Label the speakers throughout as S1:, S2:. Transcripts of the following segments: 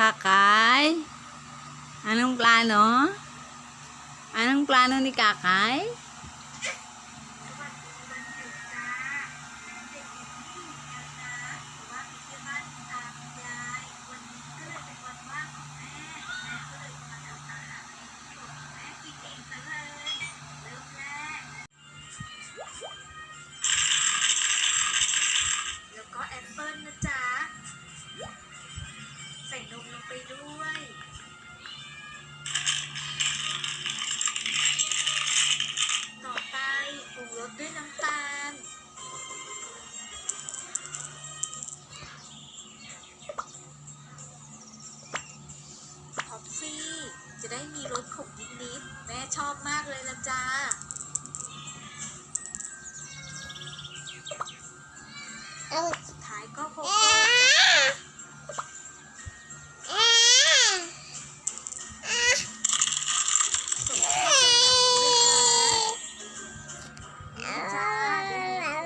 S1: Kakay? Anong plano? Anong plano ni Kakay?
S2: แล้วก็แอปเปิ้ลนะจ๊ะ ใส่นมลงไปด้วย ต่อไปปรุงรสด้วยน้ำตาล ท็อฟฟี่ จะได้มีรสขมนิดๆ แม่ชอบมากเลยละจ้า สุดท้ายก็โกโก้ส่งเข้าไปแบบนี้เลยค่ะนี่จ้าเดี๋ยว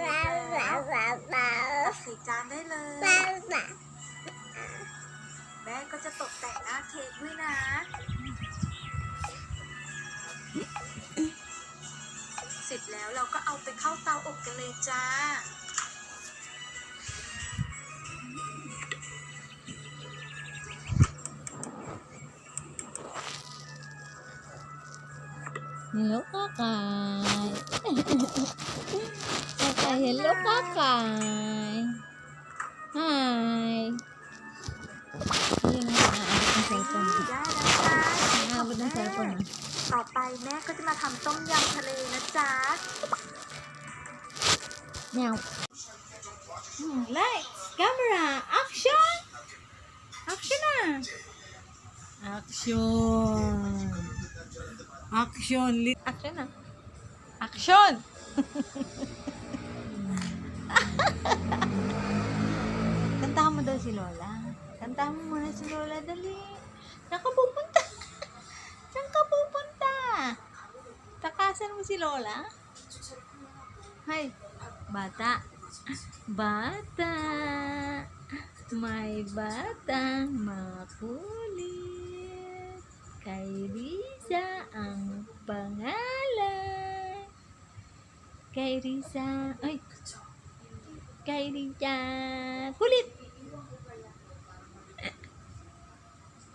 S2: แล้วตักใส่จานได้เลย แม่ก็จะตกแต่งหน้าเค้กด้วยนะ เสร็จแล้วเราก็เอาไปเข้าเตาอบกันเลยจ้า
S1: Hello, Kakay. Kakay, hello, Kakay. Hi. Yung naabot ng cellphone.
S2: ได้แล้วจ้า
S1: Naabot ng cellphone.
S2: ต่อไปแม่ก็จะมาทำต้มยำทะเลนะจ๊ะ
S1: Meow. Lights, camera, action! Action na! Action! Action! Action na! Action! Kantahan mo daw si Lola. Kantahan mo muna si Lola, dali. Saan ka pupunta? Saan ka pupunta? Takasan mo si Lola? Hay, bata. Bata. May batang makulit. Kay Risa ang pangalan. Kay Risa. Ay. Kay Risa. Kulit.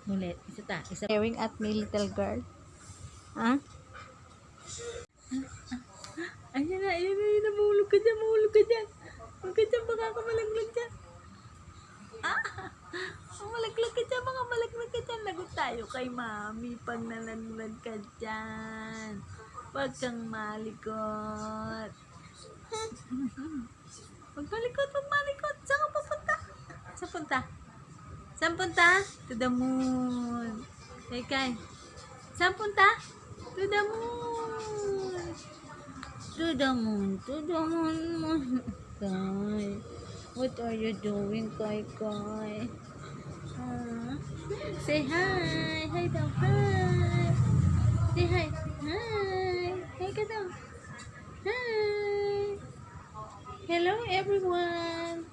S1: Ulit. Isa ta. Isa. Staring at me, little girl. Ha? Ayan na, ayan na, ayan na. Mahulog ka dyan, mahulog ka dyan. Huwag ka dyan, baka ka malaglag dyan. Malaglag ka dyan, mga malaglag ka dyan. Lagot tayo kay mami pag nalaglag ka dyan. Huwag kang malikot. Huwag malikot, huwag malikot. Saan ka pupunta? Saan punta? Saan punta? To the moon. Kay. Saan punta? To the moon. To the moon. To the moon, moon. Kay. What are you doing, Kay? Say hi. Hi daw. Hi. Say hi. Hi. Hi ka daw. Hi. Hello, everyone.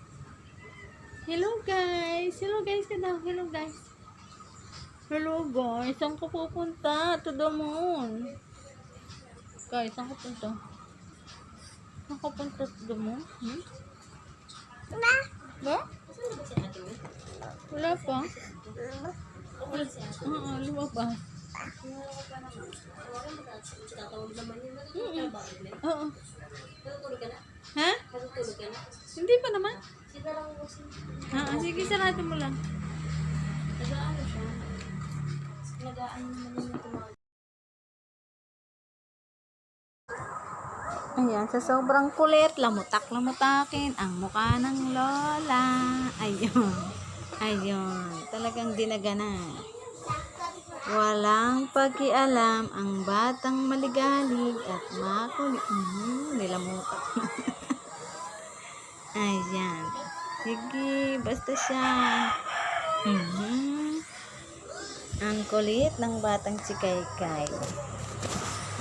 S1: Hello, guys. Hello, guys ka daw. Hello, guys. Hello, guys. Saan ka pupunta? To the moon. Guys, saan ka punta? Saan ka punta to the moon? Ba? Wala pa. Lumabas. Oo. Ha? Hindi pa naman. Sige, sarado mo lang. Ayan, sa sobrang kulit, lamutak-lamutakin ang mukha ng Lola. Ayun. Ayun. Talagang dinagana. Walang pakialam ang batang maligalig at makulit. Nilamutak. Ayan. Sige, basta siya. Ang kulit ng batang si Kaykay.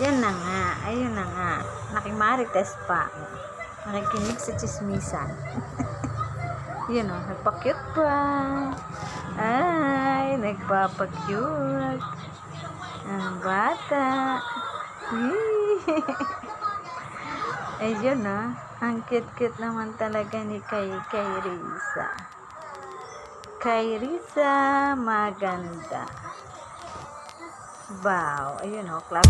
S1: Yan na nga. Ayun na nga. Nakimarites pa. Nakikinig sa chismisan. Yun o. Nagpa-cute pa. Ay, nagpapakyut. Ang bata. Ayun na. Ang cute-cute naman talaga ni kay Risa. Kay Risa, maganda. Wow. Ayun o. Clap.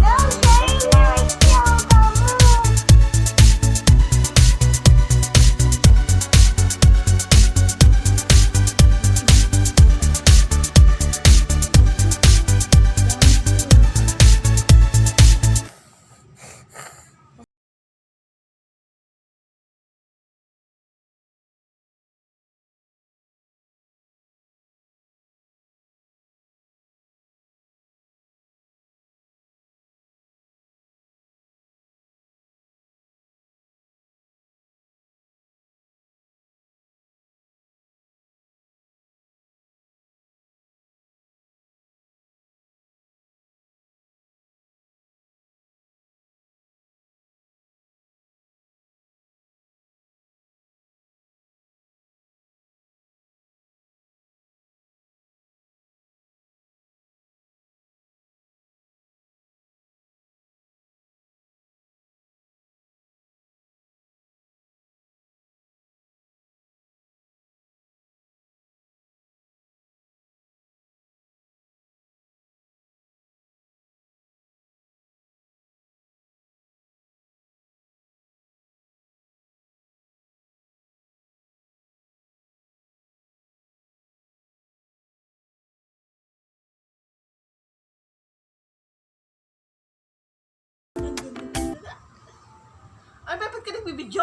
S3: Ay, ba't ka nagbibidyo?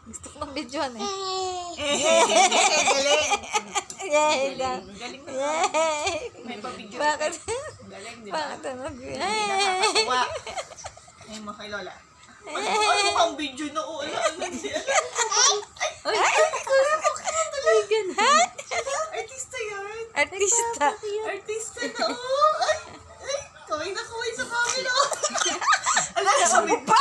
S1: Gusto ko ng video eh.
S3: Galing.
S1: Yay!
S3: Galing na.
S1: Yay!
S3: May pabidyo.
S1: Bakit?
S3: Galing, di ba?
S1: Bakit ano?
S3: Nakakatuwa. Ay, mo kay Lola. Ay, mukhang video na. Oo, ano siya.
S1: Ay, ganun.
S3: Artista yan.
S1: Artista.
S3: Artista na. Oo. Ay, kaway na kaway sa camera. Ala, sabi pa.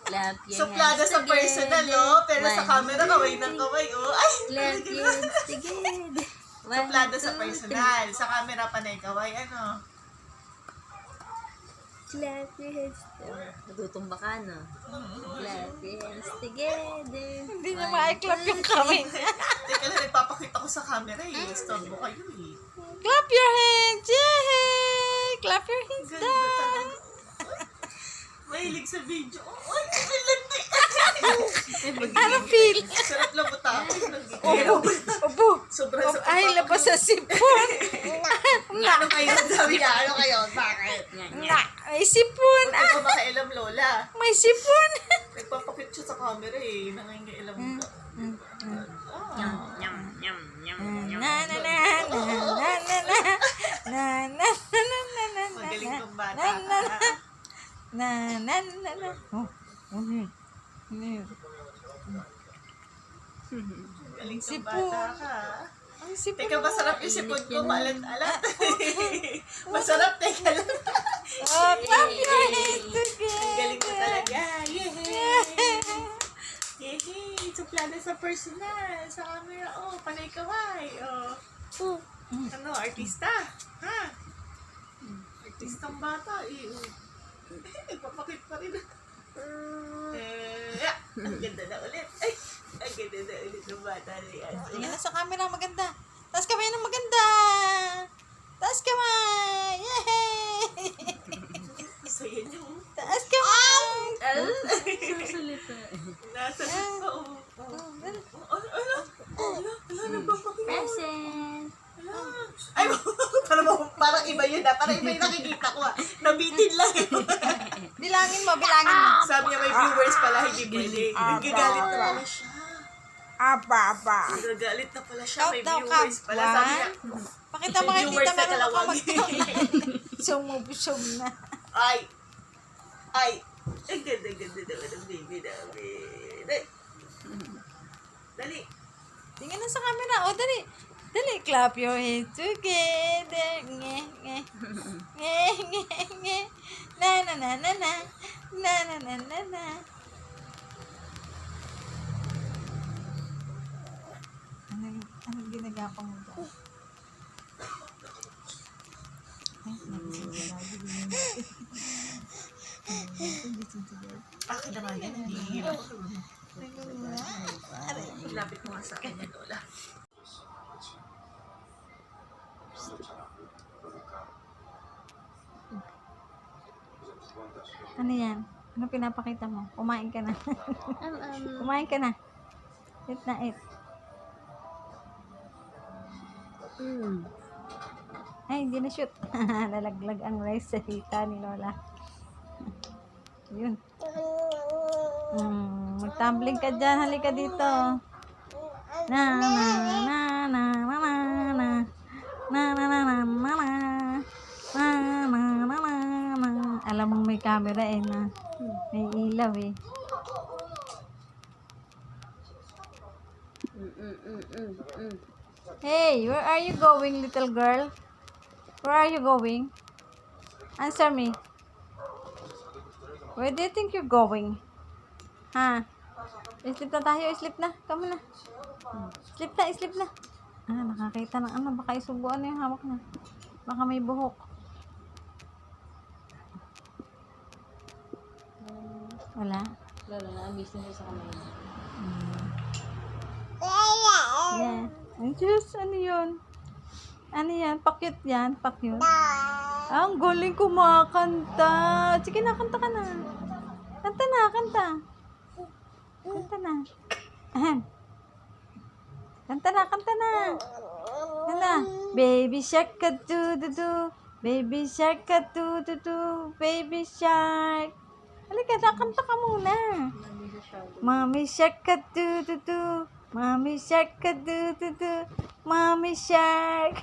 S1: Clap your
S3: Suplada
S1: hands
S3: sa personal, oh. Pero sa
S1: One,
S3: camera, kaway ng kaway, oh. Ay,
S1: Clap your hands together.
S3: suplada sa personal. Sa camera, panay kaway, ano.
S1: Clap your hands together. Natutumba ka, no? Clap your hands together. Hindi niya ma-clap yung kamay niya.
S3: Teka lang, nagpapakita ko sa camera, eh. Storbo kayo, eh.
S1: Clap your hands! Yay! Clap your hands
S3: Ganda
S1: down!
S3: talaga. Mahilig sa video. Oh, ay, kalandi.
S1: Ano feel?
S3: Sarap lang butapin.
S1: Opo!
S3: Sobrang sa
S1: Ay, labas sa sipon!
S3: Ano kayo? Sabi niya, ano kayo? Bakit?
S1: May sipon!
S3: Huwag ka makailam, Lola.
S1: May sipon!
S3: Nagpapakit siya sa camera, eh. Nangangailam ka.
S1: Na na na na na na na na na na.
S3: Magaling tong bata.
S1: Na na na na. Oh,
S3: Galing tong
S1: Sipon.
S3: bata ka.
S1: Ang sipon.
S3: Teka, masarap yung sipon ko. Maalat-alat. Masarap, teka lang.
S1: Oh, clap your hands
S3: Ang galing mo
S1: together.
S3: talaga. Yehey! Yehey! Suplada sa personal. Sa camera. Oh, panay kaway. Oh. Ano, artista? Ha? Artistang bata. Eh, nagpapakit pa rin. Ang ganda na ulit. Ay, ang ganda na ulit ng bata na yan.
S1: Tingnan na sa camera, maganda. Taas kamay ng maganda. Taas kamay. Yay!
S3: So, yan yung
S1: Taas kamay.
S2: Susulita.
S3: nasa pa. Ano, nagpapakit.
S2: Present.
S3: Ay, parang iba yun ah. Parang iba yung nakikita ko ah. Nabitin lang yun.
S1: Bilangin mo, bilangin mo.
S3: Sabi niya may viewers pala, hindi pwede. Nagagalit na pala siya.
S1: Aba.
S3: Nagagalit na pala siya, may
S1: Count daw,
S3: viewers
S1: count.
S3: pala. Sabi niya,
S1: Pakita mo kay
S3: viewers
S1: tita,
S3: na
S1: meron ka
S3: kalawag.
S1: mag-talk. Sumubusog na.
S3: Ay, ang ganda naman ng baby namin. Ay. Dali.
S1: Tingnan na sa camera. O, dali. Dali, clap your hands together. Nge, nge. Nge, nge, nge. Na, na, na, na, na. Na, na, na, na, na. Anong ginagapang mo dyan? Ay, nagising ka na. Gising si Dad.
S3: Akin naman yan, hindi hirap ako. Lapit mo nga sa akin yan, Lola.
S1: Ano yan? Ano pinapakita mo? Kumain ka na. Kumain ka na. Eat na eat. Ay, hindi na shoot. Nalaglag ang rice sa hita ni Lola. Yun. Magtumbling ka dyan. Halika dito. Na na na na na na na na na na na na na. Alam mong may camera eh na. May ilaw eh. Hey, where are you going, little girl? Where are you going? Answer me. Where do you think you're going? Ha? Sleep na tayo, sleep na. Come na. Sleep na, sleep na. Nakakita ng ano. Baka isubuan na yung hawak na. Baka may buhok. Wala?
S4: Lola, na-miss na sa kamay.
S1: Yeah. Ang Diyos, ano yun? Ano yan? Pakyut yan? Pakyut? Ang galing kumakanta. Sige na, kanta ka na. Kanta na, kanta. Kanta na. Ahem. Kanta na, kanta na. Kanta na. Baby shark ka do do do. Baby shark ka do do do. Baby shark. Halika na, kanta ka muna. Mommy shark ka do do do. Mommy shark ka do do do. Mommy shark.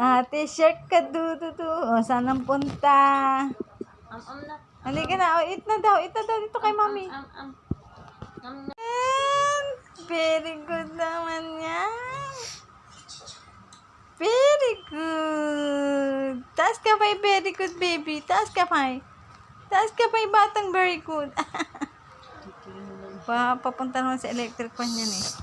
S1: Ate shark ka do do do. O, saan ang punta?
S4: Na.
S1: Halika na. O, eat na daw. Eat na daw dito kay mommy. And very good naman yan. Very good. Taas ka pa, very good baby. Taas ka pa. Taas ka pa, batang very good. Papunta naman sa electric fan yan eh.